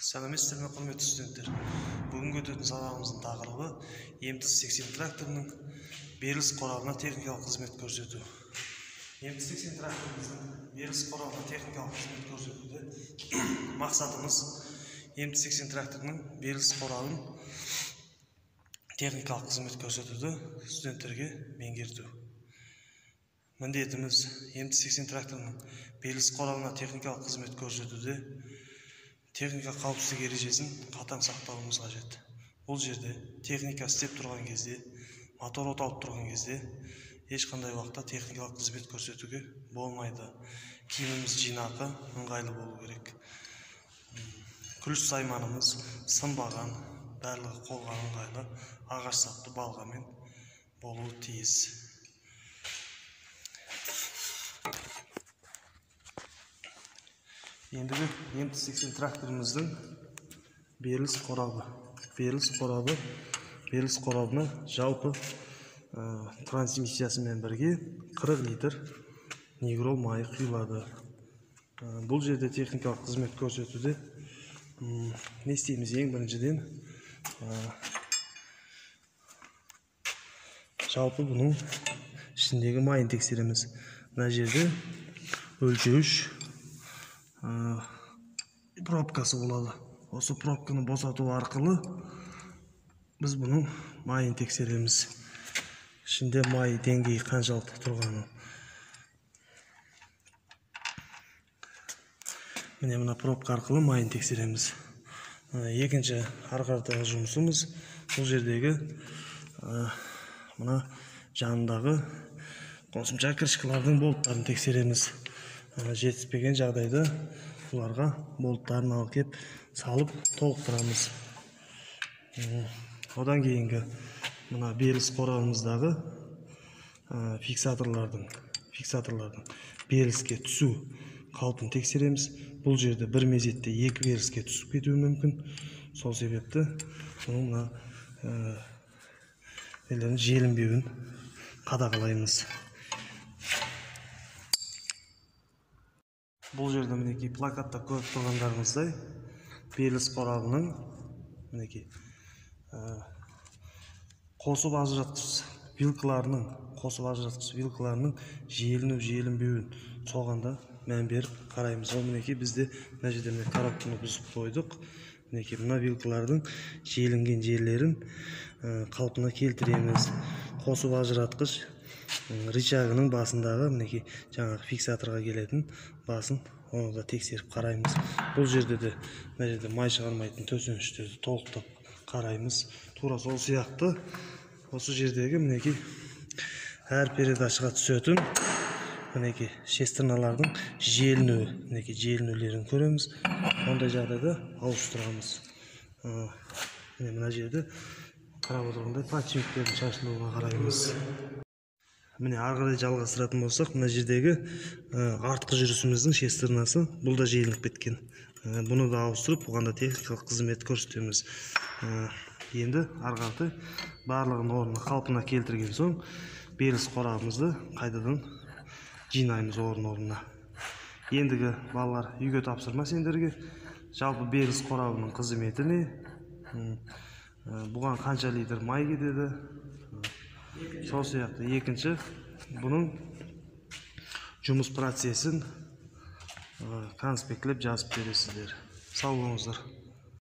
Сәлеметсіздер ме, құрметті студенттер? Бүгінгі өтетін сабағымыздың тақырыбы МТ-80 тракторының беріліс қорабына техникалық қызмет көрсету. МТ-80 тракторымыздың беріліс қорабына техникалық қызмет көрсетуде мақсатымыз МТ-80 тракторының беріліс қорабын техникалық қызмет көрсетуді студенттерге меңгерту. Міндетіміз МТ-80 тракторының беріліс қорабына техникалық қызмет көрсетуде техника қауіпсіздік ережесін қатаң сақтауымыз қажет. Бұл жерде техника істеп тұрған кезде, мотор оталып тұрған кезде ешқандай уақытта техникалық қызмет көрсетуге болмайды. Киіміміз жинақы, ыңғайлы болу керек. Күліш сайманымыз сынбаған, барлығы қолға ыңғайлы, ағаш сапты балғамен болуы тиіс. Ендігі МТ-80 тракторымыздың беріліс қорабына жалпы трансмиссиясымен бірге 40 литр негрол майы құйылады. Бұл жерде техникалық қызмет көрсетуде не істейміз? Ең біріншіден жалпы бұның ішіндегі майын тексереміз. Мына жерде өлшеуіш пробкасы болады. Осы пробканы босату арқылы біз бұның майын тексереміз. Ішінде май деңгейі қаншалықты тұрғаны. Міне мына пробка арқылы майын тексереміз. Екінші арқардағы жұмысымыз бұл жердегі мына жанындағы қосымша крышкалардың болттарын тексереміз. Жетіспеген жағдайда бұларға болттарын алып кеп салып толықтырамыз. Одан кейінгі мына беріліс қорабымыздағы фиксаторлардың беріліске түсу қалпын тексереміз. Бұл жерде бір мезетте екі беріліске түсіп кетуі мүмкін. Сол себепті мына желінбеуін қадағалаймыз. Бұл жерде мінекей плакатта көріп тұрғандарыңыздай беріліс қорабының мінекей қосып ажыратқыш вилкаларының желіну-желінбеуін соғанда мән беріп қараймыз. Ол мінекей бізде мына жерде коробканы бұзып қойдық. Мінекей мына вилкалардың желінген жерлерін қалпына келтіреміз. Қосып ажыратқыш рычагының басындағы мінекей жаңағы фиксаторға келетін басын оны да тексеріп қараймыз. Бұл жерде де мына жерде май шығармайтын төсеніштерді толықтап қараймыз. Тура сол сияқты осы жердегі мінекей әр передачаға түсетін мінекей шестерналардың желінулерін көреміз. Ондай жағдайда ауыстырамыз. Мына жерде қарап отырғандай подшипниктердің шашылуына қараймыз. Міне арғыдай жалғастыратын болсақ, мына жердегі артқы жүрісіміздің шестернасы бұл да желініп кеткен. Бұны да ауыстырып, бұған да техникалық қызмет көрсетеміз. Енді арғыдай барлығын орнына қалпына келтірген соң, беріліс қорабымызды қайтадан жинаймыз орнына. Ендігі балалар үйге тапсырма сендерге. Жалпы беріліс қорабының қызметіне бұған қанша литр май кетеді? Сол сияқты екінші бұның жұмыс процесін конспектлеп жазып бересіздер. Сау болыңыздар.